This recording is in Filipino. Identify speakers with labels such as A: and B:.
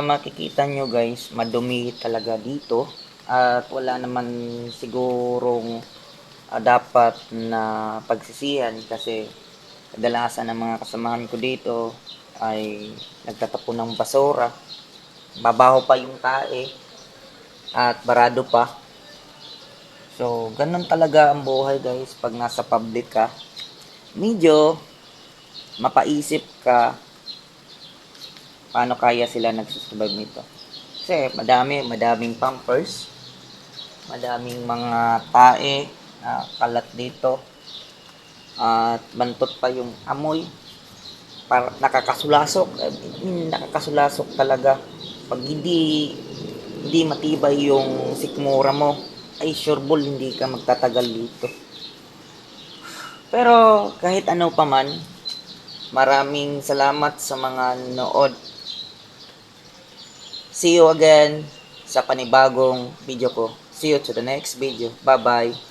A: makikita nyo guys, madumi talaga dito. At wala naman sigurong dapat na pagsisihan kasi kadalasan ng mga kasamahan ko dito ay nagtatapon ng basura. Babaho pa yung tae at barado pa. So, ganun talaga ang buhay guys pag nasa public ka. Medyo mapaisip ka paano kaya sila nagsusurvive nito. Kasi madaming pampers, madaming mga tae na kalat dito, at bantot pa yung amoy, para nakakasulasok talaga. Pag hindi matibay yung sikmura mo, ay sure ball hindi ka magtatagal dito. Pero kahit ano pa man, maraming salamat sa mga nanood. See you again sa panibagong video ko. See you to the next video. Bye-bye.